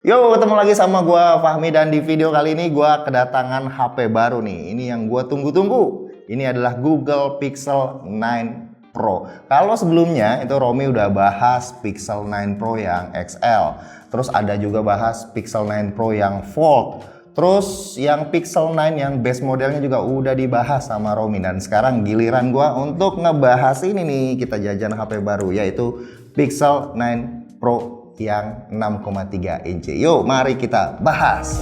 Yo, ketemu lagi sama gua Fahmi dan di video kali ini gua kedatangan HP baru nih. Ini yang gua tunggu-tunggu. Ini adalah Google Pixel 9 Pro. Kalau sebelumnya itu Romi udah bahas Pixel 9 Pro yang XL. Terus ada juga bahas Pixel 9 Pro yang Fold. Terus yang Pixel 9 yang base modelnya juga udah dibahas sama Romi. Dan sekarang giliran gua untuk ngebahas ini nih. Kita jajan HP baru yaitu Pixel 9 Pro yang 6,3 inci. Yuk mari kita bahas.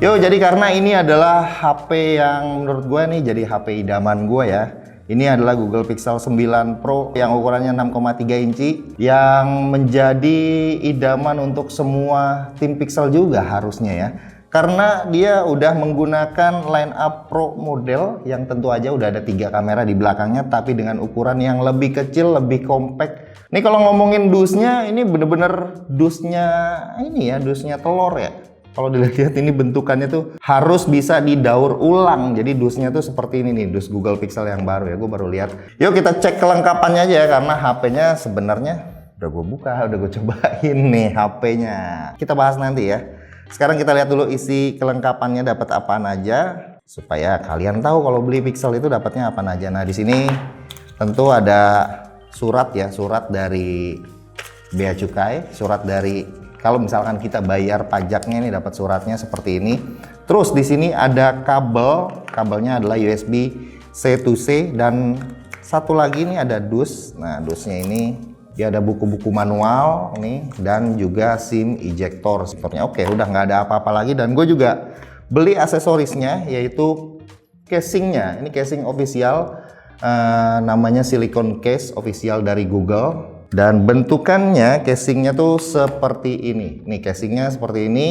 Yuk, jadi karena ini adalah HP yang menurut gue nih jadi HP idaman gue ya. Ini adalah Google Pixel 9 Pro yang ukurannya 6,3 inci yang menjadi idaman untuk semua tim Pixel juga harusnya ya. Karena dia udah menggunakan line up Pro model yang tentu aja udah ada 3 kamera di belakangnya tapi dengan ukuran yang lebih kecil, lebih compact. Ini kalau ngomongin dusnya, ini bener-bener dusnya ini ya, dusnya telur ya. Kalau dilihat ini bentukannya tuh harus bisa didaur ulang. Jadi dusnya tuh seperti ini nih, dus Google Pixel yang baru ya. Gue baru lihat. Yuk kita cek kelengkapannya aja ya, karena HP-nya sebenarnya udah gue buka, udah gue cobain nih HP-nya. Kita bahas nanti ya. Sekarang kita lihat dulu isi kelengkapannya dapat apaan aja supaya kalian tahu kalau beli Pixel itu dapatnya apa aja. Nah, di sini tentu ada surat ya, surat dari Bea Cukai, surat dari kalau misalkan kita bayar pajaknya ini dapat suratnya seperti ini. Terus di sini ada kabel, kabelnya adalah USB C to C dan satu lagi ini ada dus. Nah, dusnya ini dia ada buku-buku manual nih dan juga SIM ejector sepertinya. Oke, udah nggak ada apa-apa lagi dan gue juga beli aksesorisnya yaitu casingnya. Ini casing official, namanya silicone case official dari Google dan bentukannya casingnya tuh seperti ini. Nih casingnya seperti ini.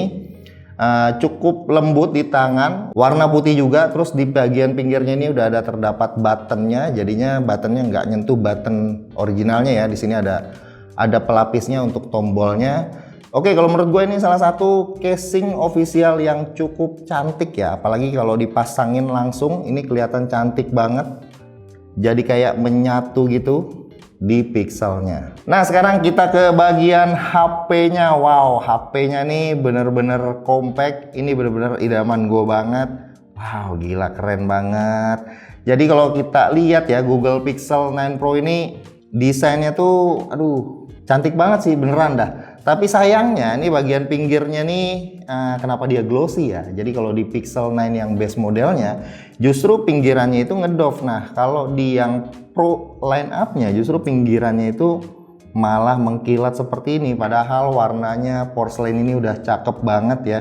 Cukup lembut di tangan, warna putih juga. Terus di bagian pinggirnya ini udah ada terdapat buttonnya, jadinya buttonnya nggak nyentuh button originalnya ya. Di sini ada pelapisnya untuk tombolnya. Oke, kalau menurut gue ini salah satu casing official yang cukup cantik ya, apalagi kalau dipasangin langsung ini kelihatan cantik banget. Jadi kayak menyatu gitu di pixelnya. Nah, sekarang kita ke bagian HP-nya. Wow, HP-nya nih bener-bener compact. Ini bener-bener idaman gue banget. Wow, gila keren banget. Jadi kalau kita lihat ya, Google Pixel 9 Pro ini desainnya tuh aduh cantik banget sih beneran dah. Tapi sayangnya ini bagian pinggirnya nih kenapa dia glossy ya. Jadi kalau di Pixel 9 yang base modelnya justru pinggirannya itu ngedove. Nah, kalau di yang Pro line up-nya justru pinggirannya itu malah mengkilat seperti ini. Padahal warnanya porcelain ini udah cakep banget ya.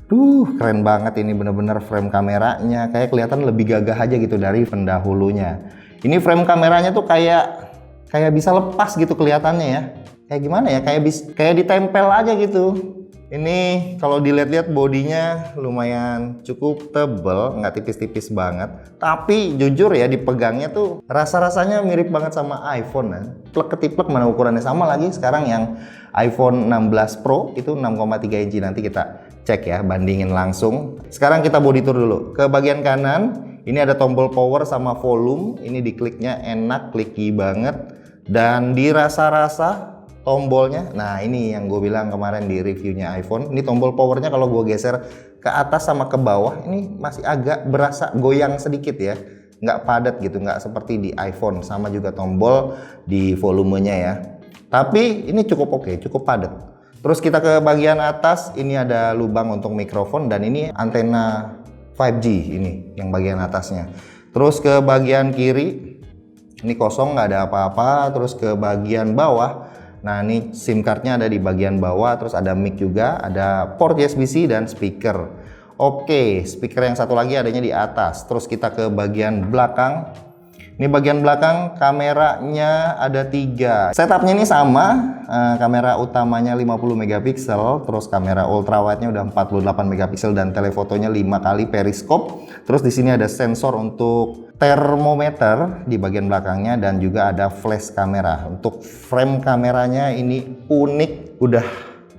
Keren banget ini, bener-bener frame kameranya kayak kelihatan lebih gagah aja gitu dari pendahulunya. Ini frame kameranya tuh kayak bisa lepas gitu kelihatannya ya. Kayak gimana ya, kayak ditempel aja gitu. Ini kalau dilihat-lihat bodinya lumayan cukup tebel, nggak tipis-tipis banget. Tapi jujur ya dipegangnya tuh rasa-rasanya mirip banget sama iPhone kan. Plek ketiplek mana ukurannya sama lagi. Sekarang yang iPhone 16 Pro itu 6,3 inci, nanti kita cek ya, bandingin langsung. Sekarang kita body tour dulu. Ke bagian kanan ini ada tombol power sama volume. Ini dikliknya enak, clicky banget dan dirasa-rasa tombolnya. Nah, ini yang gue bilang kemarin di reviewnya iPhone. Ini tombol powernya kalau gue geser ke atas sama ke bawah ini masih agak berasa goyang sedikit ya, nggak padat gitu, nggak seperti di iPhone. Sama juga tombol di volumenya ya, tapi ini cukup oke, cukup padat. Terus kita ke bagian atas, ini ada lubang untuk mikrofon dan ini antena 5G ini yang bagian atasnya. Terus ke bagian kiri ini kosong, nggak ada apa-apa. Terus ke bagian bawah, nah ini SIM cardnya ada di bagian bawah, terus ada mic juga, ada port USB-C dan speaker. Oke, speaker yang satu lagi adanya di atas. Terus kita ke bagian belakang. Ini bagian belakang kameranya ada 3. Setupnya ini sama, kamera utamanya 50 megapiksel, terus kamera ultrawide-nya udah 48 megapiksel dan telefotonya 5 kali periskop. Terus di sini ada sensor untuk termometer di bagian belakangnya dan juga ada flash kamera. Untuk frame kameranya ini unik, udah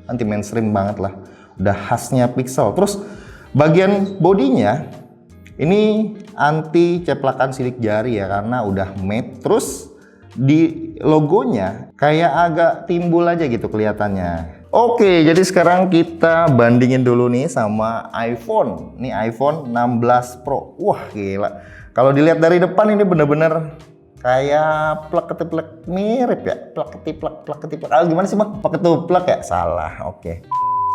anti mainstream banget lah, udah khasnya Pixel. Terus bagian bodinya ini anti ceplakan sidik jari ya, karena udah matte. Terus di logonya kayak agak timbul aja gitu kelihatannya. Oke, jadi sekarang kita bandingin dulu nih sama iPhone. Ini iPhone 16 Pro. Wah, gila. Kalau dilihat dari depan ini bener-bener kayak plek-ketiplek mirip ya. Plek-ketiplek. Gimana sih, Bang? Plek-ketiplek ya? Salah. Oke.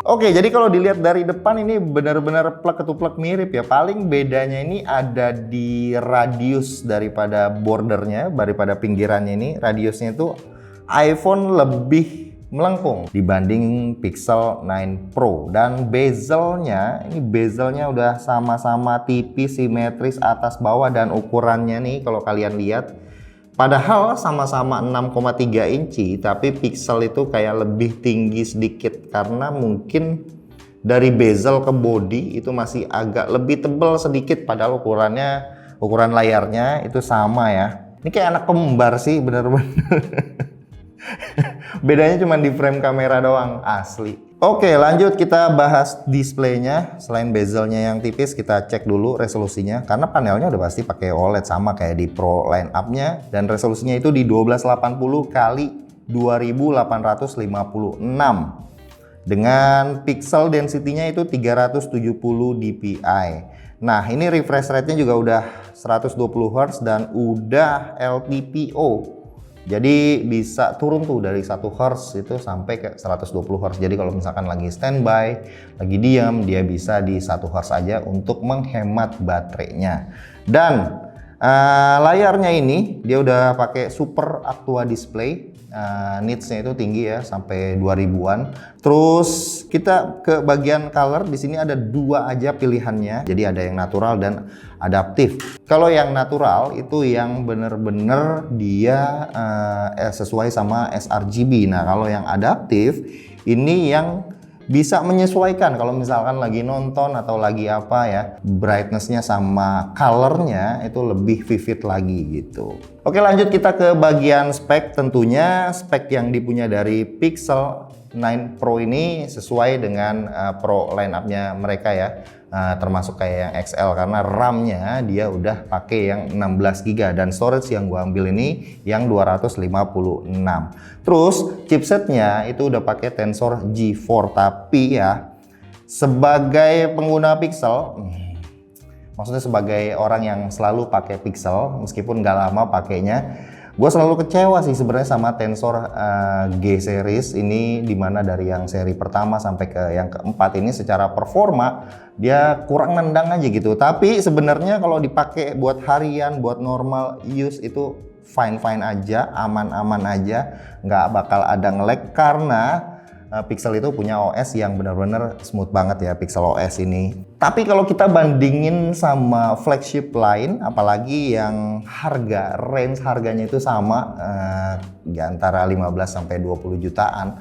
Oke, jadi kalau dilihat dari depan ini benar-benar plek-ketuplek mirip ya. Paling bedanya ini ada di radius daripada bordernya, daripada pinggirannya ini. Radiusnya itu iPhone lebih melengkung dibanding Pixel 9 Pro, dan bezelnya udah sama-sama tipis, simetris atas bawah, dan ukurannya nih kalau kalian lihat padahal sama-sama 6,3 inci tapi Pixel itu kayak lebih tinggi sedikit karena mungkin dari bezel ke body itu masih agak lebih tebal sedikit, padahal ukuran layarnya itu sama ya. Ini kayak anak kembar sih bener-bener. Bedanya cuma di frame kamera doang, asli. Oke, lanjut kita bahas displaynya. Selain bezelnya yang tipis, kita cek dulu resolusinya. Karena panelnya udah pasti pakai OLED sama kayak di Pro lineup-nya. Dan resolusinya itu di 1280 kali 2856. Dengan pixel density-nya itu 370 dpi. Nah, ini refresh rate-nya juga udah 120 Hz dan udah LTPO. Jadi bisa turun tuh dari 1 Hz itu sampai ke 120 Hz. Jadi kalau misalkan lagi standby, lagi diam, dia bisa di 1 Hz aja untuk menghemat baterainya. Dan layarnya ini dia udah pakai Super Aqua Display. Nitsnya itu tinggi ya, sampai 2000-an. Terus kita ke bagian color, di sini ada dua aja pilihannya. Jadi ada yang natural dan adaptif. Kalau yang natural itu yang bener-bener dia sesuai sama sRGB. Nah, kalau yang adaptif ini yang bisa menyesuaikan kalau misalkan lagi nonton atau lagi apa ya, brightnessnya sama colornya itu lebih vivid lagi gitu. Oke, lanjut kita ke bagian spek. Tentunya spek yang dipunya dari Pixel 9 Pro ini sesuai dengan Pro lineup-nya mereka ya. Termasuk kayak yang XL karena RAM-nya dia udah pakai yang 16 GB dan storage yang gua ambil ini yang 256. Terus chipsetnya itu udah pakai Tensor G4, tapi ya sebagai pengguna Pixel, maksudnya sebagai orang yang selalu pakai Pixel meskipun nggak lama pakainya, gue selalu kecewa sih sebenarnya sama Tensor G series ini, dimana dari yang seri pertama sampai ke yang keempat ini secara performa dia kurang nendang aja gitu. Tapi sebenarnya kalau dipakai buat harian, buat normal use itu fine-fine aja, aman-aman aja, nggak bakal ada nge-lag karena Pixel itu punya OS yang benar-benar smooth banget ya, Pixel OS ini. Tapi kalau kita bandingin sama flagship lain, apalagi yang range harganya itu sama di antara 15 sampai 20 jutaan,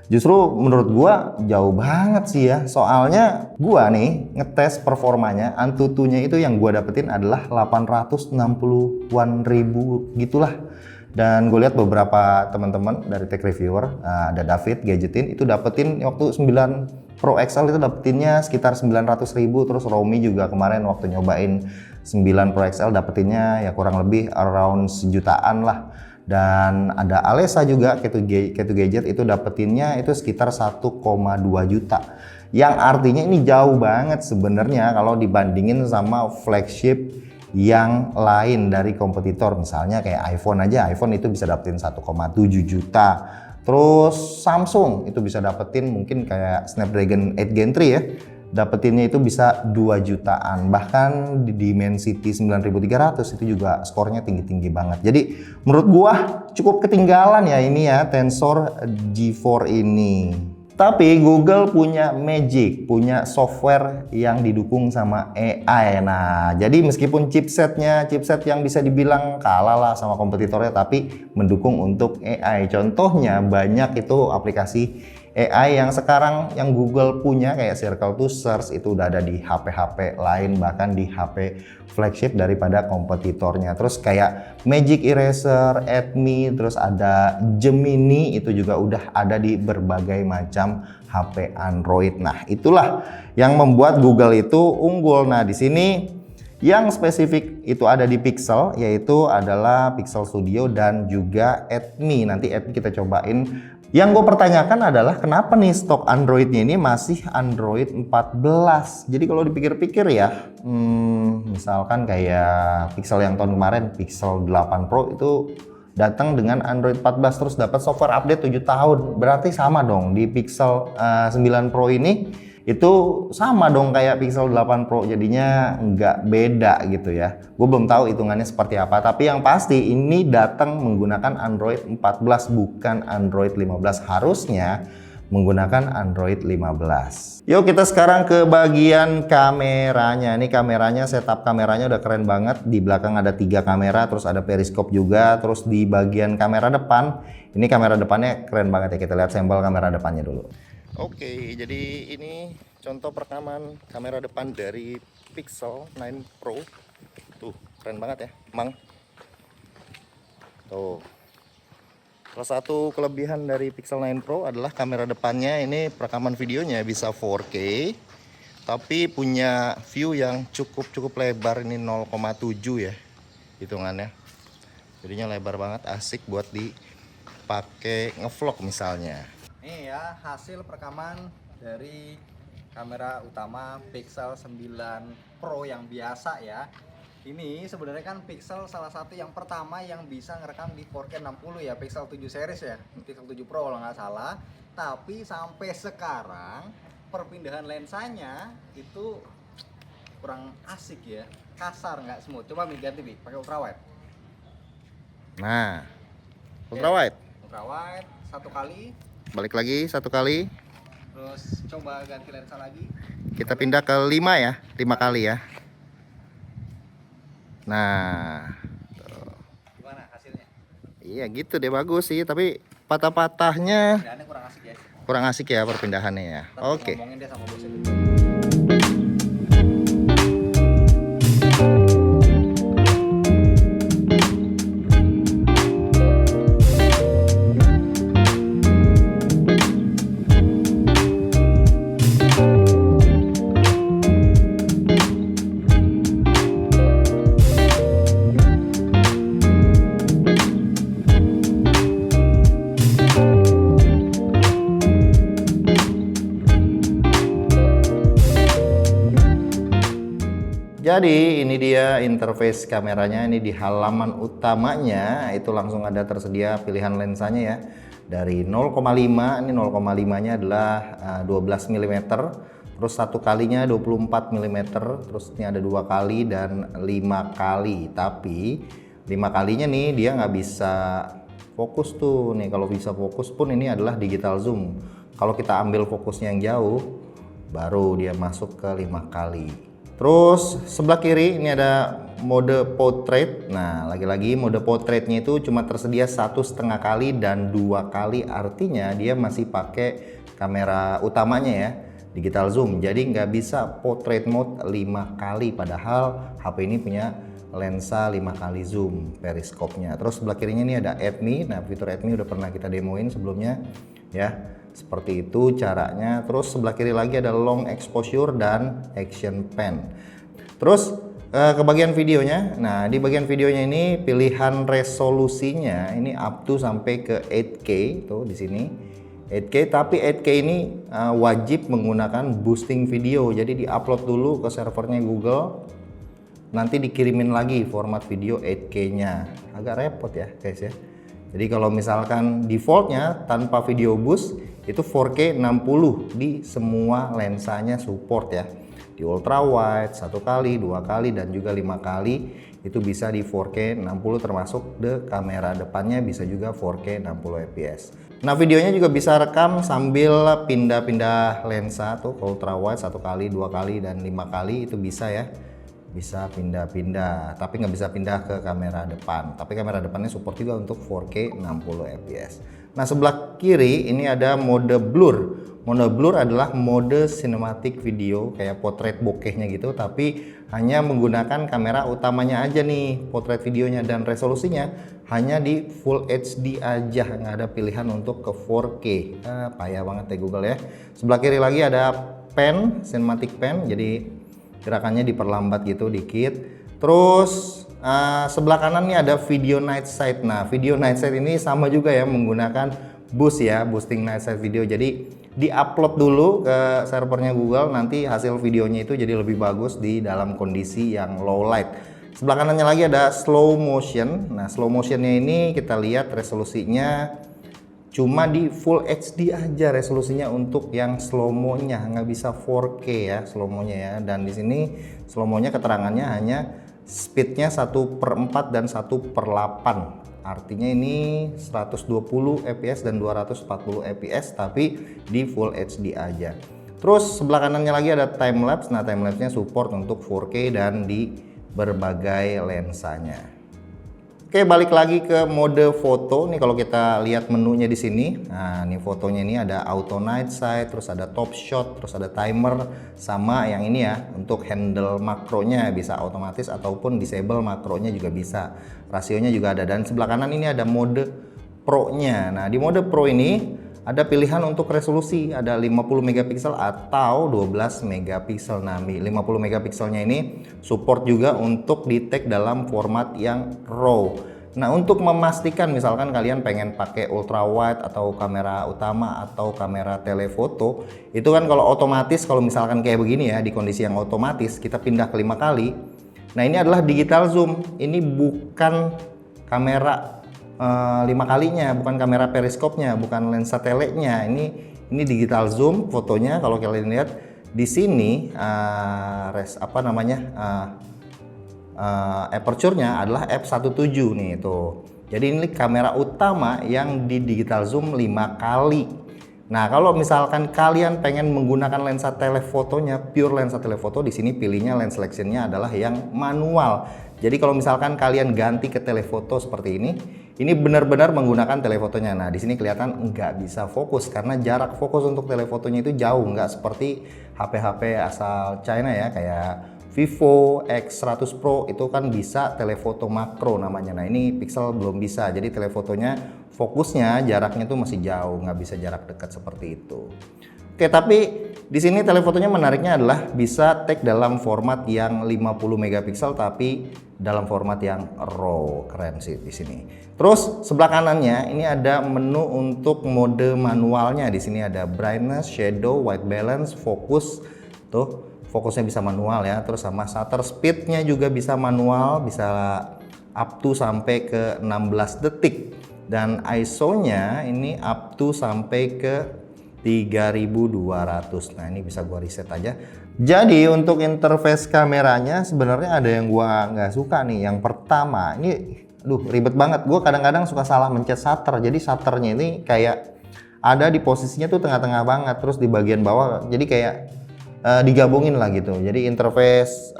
justru menurut gua jauh banget sih ya. Soalnya gua nih ngetes performanya, Antutunya itu yang gua dapetin adalah 860-an ribu gitulah. Dan gue lihat beberapa teman-teman dari tech reviewer, ada David Gadgetin itu dapetin waktu 9 Pro XL itu dapetinnya sekitar 900.000. Terus Romi juga kemarin waktu nyobain 9 Pro XL dapetinnya ya kurang lebih around sejutaan lah. Dan ada Alessa juga Ketu Gadget itu dapetinnya itu sekitar 1,2 juta. Yang artinya ini jauh banget sebenarnya kalau dibandingin sama flagship yang lain dari kompetitor. Misalnya kayak iPhone aja, iPhone itu bisa dapetin 1,7 juta. Terus Samsung itu bisa dapetin mungkin kayak Snapdragon 8 Gen 3 ya, dapetinnya itu bisa 2 jutaan. Bahkan di Dimensity 9300 itu juga skornya tinggi-tinggi banget. Jadi menurut gua cukup ketinggalan ya ini ya Tensor G4 ini. Tapi Google punya Magic, punya software yang didukung sama AI. Nah, jadi meskipun chipset yang bisa dibilang kalah lah sama kompetitornya, tapi mendukung untuk AI. Contohnya banyak itu aplikasi AI yang sekarang yang Google punya kayak Circle to Search itu udah ada di HP-HP lain, bahkan di HP flagship daripada kompetitornya. Terus kayak Magic Eraser, Adme, terus ada Gemini itu juga udah ada di berbagai macam HP Android. Nah, itulah yang membuat Google itu unggul. Nah, di sini Yang spesifik itu ada di Pixel, yaitu adalah Pixel Studio dan juga Edmi. Nanti Edmi kita cobain. Yang gue pertanyakan adalah kenapa nih stok Androidnya ini masih Android 14. Jadi kalau dipikir-pikir ya, misalkan kayak Pixel yang tahun kemarin, Pixel 8 Pro itu datang dengan Android 14 terus dapat software update 7 tahun. Berarti sama dong di Pixel 9 Pro ini itu sama dong kayak Pixel 8 Pro, jadinya nggak beda gitu ya. Gue belum tahu hitungannya seperti apa, tapi yang pasti ini datang menggunakan Android 14 bukan Android 15. Harusnya menggunakan Android 15. Yuk kita sekarang ke bagian kameranya. Ini kameranya, setup kameranya udah keren banget. Di belakang ada 3 kamera, terus ada periskop juga. Terus di bagian kamera depan, ini kamera depannya keren banget ya. Kita lihat sampel kamera depannya dulu. Oke, jadi ini contoh perekaman kamera depan dari Pixel 9 Pro. Tuh, keren banget ya, Mang. Tuh. Salah satu kelebihan dari Pixel 9 Pro adalah kamera depannya ini perekaman videonya bisa 4K, tapi punya view yang cukup lebar, ini 0,7 ya hitungannya. Jadinya lebar banget, asik buat dipakai ngevlog misalnya. Ini ya hasil perekaman dari kamera utama Pixel 9 Pro yang biasa ya. Ini sebenarnya kan Pixel salah satu yang pertama yang bisa ngerekam di 4K 60 ya, Pixel 7 series ya, Pixel 7 Pro kalau nggak salah. Tapi sampai sekarang perpindahan lensanya itu kurang asik ya, kasar, nggak smooth. Coba ganti Bi, pakai ultrawide. Nah, ultrawide. Ultrawide 1 kali. Balik lagi 1 kali. Terus coba ganti lensa lagi. Kita pindah ke 5 ya, 5 kali ya. Nah, tuh. Gimana hasilnya? Iya gitu deh, bagus sih, tapi patah-patahnya Kurang asik ya. kurang asik ya perpindahannya ya. Oke. Ngomongin deh sama bos itu. Jadi ini dia interface kameranya. Ini di halaman utamanya itu langsung ada tersedia pilihan lensanya ya. Dari 0,5, ini 0,5 nya adalah 12 mm, terus 1 kalinya 24 mm, terus ini ada 2 kali dan 5 kali. Tapi 5 kalinya nih dia nggak bisa fokus tuh nih. Kalau bisa fokus pun ini adalah digital zoom. Kalau kita ambil fokusnya yang jauh baru dia masuk ke 5 kali. Terus sebelah kiri ini ada mode portrait. Nah, lagi-lagi mode portraitnya itu cuma tersedia 1,5 kali dan 2 kali, artinya dia masih pakai kamera utamanya ya, digital zoom. Jadi nggak bisa portrait mode 5 kali, padahal HP ini punya lensa 5 kali zoom periskopnya. Terus sebelah kirinya ini ada AdMe. Nah, fitur AdMe udah pernah kita demoin sebelumnya ya. Seperti itu caranya. Terus sebelah kiri lagi ada long exposure dan action pen. Terus ke bagian videonya. Nah, di bagian videonya ini pilihan resolusinya ini up to sampai ke 8K tuh di sini. 8K, tapi 8K ini wajib menggunakan boosting video. Jadi di-upload dulu ke servernya Google. Nanti dikirimin lagi format video 8K-nya. Agak repot ya, guys ya. Jadi kalau misalkan defaultnya tanpa video boost itu 4K 60 di semua lensanya support ya. Di ultra wide 1 kali, 2 kali dan juga 5 kali itu bisa di 4K 60, termasuk kamera depannya bisa juga 4K 60 fps. Nah, videonya juga bisa rekam sambil pindah-pindah lensa tuh, ke ultra wide 1 kali, 2 kali dan 5 kali itu bisa ya. Bisa pindah-pindah, tapi nggak bisa pindah ke kamera depan. Tapi kamera depannya support juga untuk 4K 60 fps. Nah, sebelah kiri ini ada mode blur. Mode blur adalah mode cinematic video, kayak potret bokehnya gitu, tapi hanya menggunakan kamera utamanya aja nih potret videonya, dan resolusinya hanya di Full HD aja, nggak ada pilihan untuk ke 4K. Payah banget ya Google ya. Sebelah kiri lagi ada pen, cinematic pen, jadi gerakannya diperlambat gitu dikit. Terus sebelah kanan nih ada video night sight. Nah, video night sight ini sama juga ya, menggunakan boost ya, boosting night sight video. Jadi di-upload dulu ke servernya Google, nanti hasil videonya itu jadi lebih bagus di dalam kondisi yang low light. Sebelah kanannya lagi ada slow motion. Nah, slow motionnya ini kita lihat resolusinya cuma di Full HD aja resolusinya untuk yang slow mo-nya, nggak bisa 4K ya slow mo-nya ya. Dan di sini slow mo-nya keterangannya hanya speednya 1/4 dan 1/8. Artinya ini 120 fps dan 240 fps tapi di Full HD aja. Terus sebelah kanannya lagi ada time lapse. Nah, time lapse-nya support untuk 4K dan di berbagai lensanya. Oke, balik lagi ke mode foto nih. Kalau kita lihat menunya di sini, nah ini fotonya ini ada auto night sight, terus ada top shot, terus ada timer, sama yang ini ya untuk handle makronya bisa otomatis ataupun disable makronya juga bisa. Rasionya juga ada, dan sebelah kanan ini ada mode pro-nya. Nah, di mode pro ini ada pilihan untuk resolusi, ada 50 megapiksel atau 12 megapiksel. Nah, 50 megapikselnya ini support juga untuk di tag dalam format yang RAW. Nah, untuk memastikan misalkan kalian pengen pakai ultra wide atau kamera utama atau kamera telefoto, itu kan kalau otomatis, kalau misalkan kayak begini ya, di kondisi yang otomatis kita pindah ke 5 kali. Nah, ini adalah digital zoom. Ini bukan kamera 5 kalinya, bukan kamera periskopnya, bukan lensa telenya. Ini digital zoom fotonya. Kalau kalian lihat di sini aperture-nya adalah f1.7 nih tuh. Jadi ini kamera utama yang di digital zoom 5 kali. Nah, kalau misalkan kalian pengen menggunakan lensa telefotonya, pure lensa telefoto, di sini pilihnya lens selection-nya adalah yang manual. Jadi kalau misalkan kalian ganti ke telefoto seperti ini benar-benar menggunakan telefotonya. Nah, di sini kelihatan nggak bisa fokus karena jarak fokus untuk telefotonya itu jauh, nggak seperti HP-HP asal China ya, kayak Vivo X100 Pro itu kan bisa telefoto makro namanya. Nah, ini Pixel belum bisa. Jadi telefotonya fokusnya jaraknya tuh masih jauh, nggak bisa jarak dekat seperti itu. Oke, tapi di sini telefotonya menariknya adalah bisa take dalam format yang 50 megapiksel tapi dalam format yang RAW. Keren sih di sini. Terus sebelah kanannya ini ada menu untuk mode manualnya. Di sini ada brightness, shadow, white balance, focus. Tuh, fokusnya bisa manual ya. Terus sama shutter speednya juga bisa manual, bisa up to sampai ke 16 detik. Dan ISO-nya ini up to sampai ke 3200. Nah, ini bisa gua reset aja. Jadi untuk interface kameranya sebenarnya ada yang gua nggak suka nih. Yang pertama ini, ribet banget. Gua kadang-kadang suka salah mencet shutter. Jadi shutternya ini kayak ada di posisinya tuh tengah-tengah banget, terus di bagian bawah. Jadi kayak digabungin lah gitu. Jadi interface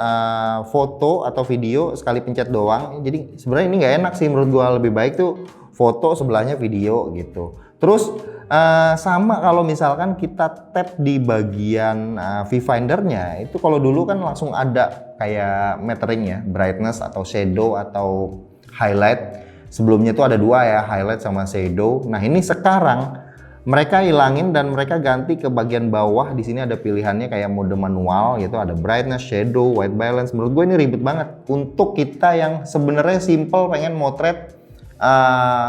foto atau video sekali pencet doang. Jadi sebenarnya ini nggak enak sih menurut gua. Lebih baik tuh foto sebelahnya video gitu. Terus sama kalau misalkan kita tap di bagian viewfindernya, itu kalau dulu kan langsung ada kayak metering ya, brightness atau shadow atau highlight. Sebelumnya itu ada dua ya, highlight sama shadow. Nah, ini sekarang mereka hilangin dan mereka ganti ke bagian bawah. Di sini ada pilihannya kayak mode manual gitu, ada brightness, shadow, white balance. Menurut gue ini ribet banget untuk kita yang sebenarnya simple pengen motret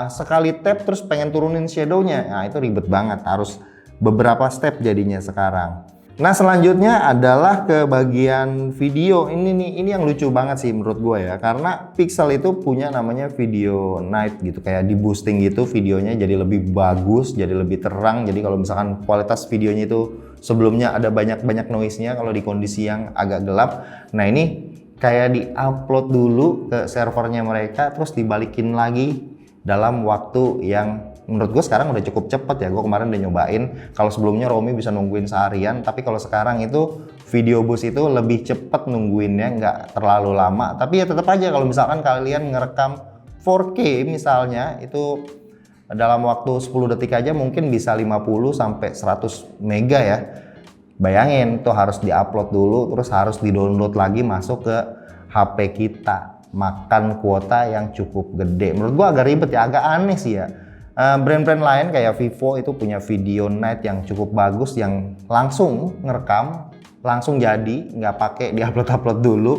sekali tap terus pengen turunin shadownya. Nah, itu ribet banget, harus beberapa step jadinya sekarang. Nah, selanjutnya adalah ke bagian video. Ini yang lucu banget sih menurut gue ya, karena Pixel itu punya namanya video night gitu, kayak di boosting gitu videonya jadi lebih bagus, jadi lebih terang. Jadi kalau misalkan kualitas videonya itu sebelumnya ada banyak noise-nya kalau di kondisi yang agak gelap. Nah, ini kayak di-upload dulu ke servernya mereka, terus dibalikin lagi dalam waktu yang menurut gue sekarang udah cukup cepet ya. Gue kemarin udah nyobain. Kalau sebelumnya Romi bisa nungguin seharian, tapi kalau sekarang itu video boost itu lebih cepet nungguinnya, nggak terlalu lama. Tapi ya tetap aja kalau misalkan kalian ngerekam 4K misalnya, itu dalam waktu 10 detik aja mungkin bisa 50 sampai 100 mega ya. Bayangin tuh harus diupload dulu, terus harus didownload lagi masuk ke HP kita, makan kuota yang cukup gede. Menurut gua agak ribet ya, agak aneh sih ya. Brand-brand lain kayak Vivo itu punya video night yang cukup bagus, yang langsung ngerekam, langsung jadi, nggak pakai diupload-upload dulu.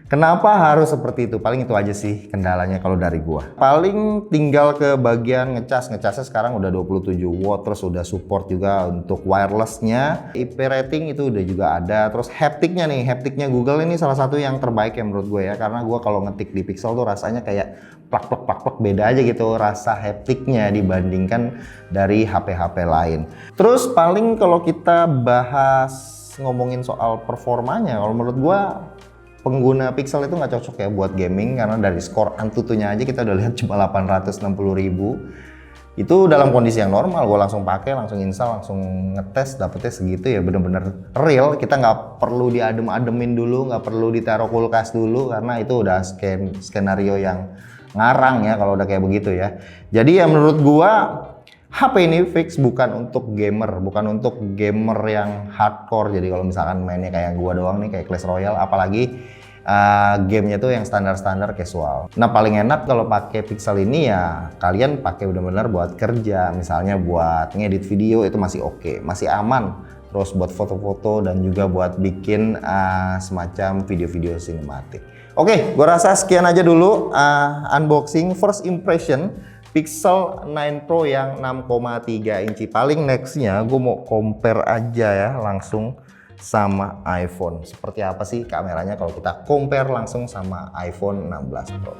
Kenapa harus seperti itu? Paling itu aja sih kendalanya kalau dari gua. Paling tinggal ke bagian ngecas. Ngecasnya sekarang udah 27 watt, terus udah support juga untuk wirelessnya. IP rating itu udah juga ada. Terus haptiknya nih, haptiknya Google ini salah satu yang terbaik ya menurut gue ya. Karena gua kalau ngetik di Pixel tuh rasanya kayak plak beda aja gitu rasa haptiknya dibandingkan dari HP-HP lain. Terus paling kalau kita bahas ngomongin soal performanya, kalau menurut gua pengguna Pixel itu nggak cocok ya buat gaming karena dari skor Antutunya aja kita udah lihat cuma 860.000. Itu dalam kondisi yang normal, gue langsung pakai, langsung install, langsung ngetes, dapetnya segitu ya bener-bener real. Kita nggak perlu diadem-ademin dulu, nggak perlu ditaruh kulkas dulu karena itu udah skenario yang ngarang ya kalau udah kayak begitu ya. Jadi ya menurut gua HP ini fix bukan untuk gamer, bukan untuk gamer yang hardcore. Jadi kalau misalkan mainnya kayak gua doang nih, kayak Clash Royale, apalagi gamenya tuh yang standar-standar casual. Nah paling enak kalau pakai Pixel ini ya kalian pakai benar-benar buat kerja, misalnya buat ngedit video itu masih oke, masih aman. Terus buat foto-foto dan juga buat bikin semacam video-video sinematik. Oke, gua rasa sekian aja dulu unboxing first impression Pixel 9 Pro yang 6,3 inci. Paling nextnya gue mau compare aja ya langsung sama iPhone. Seperti apa sih kameranya kalau kita compare langsung sama iPhone 16 Pro.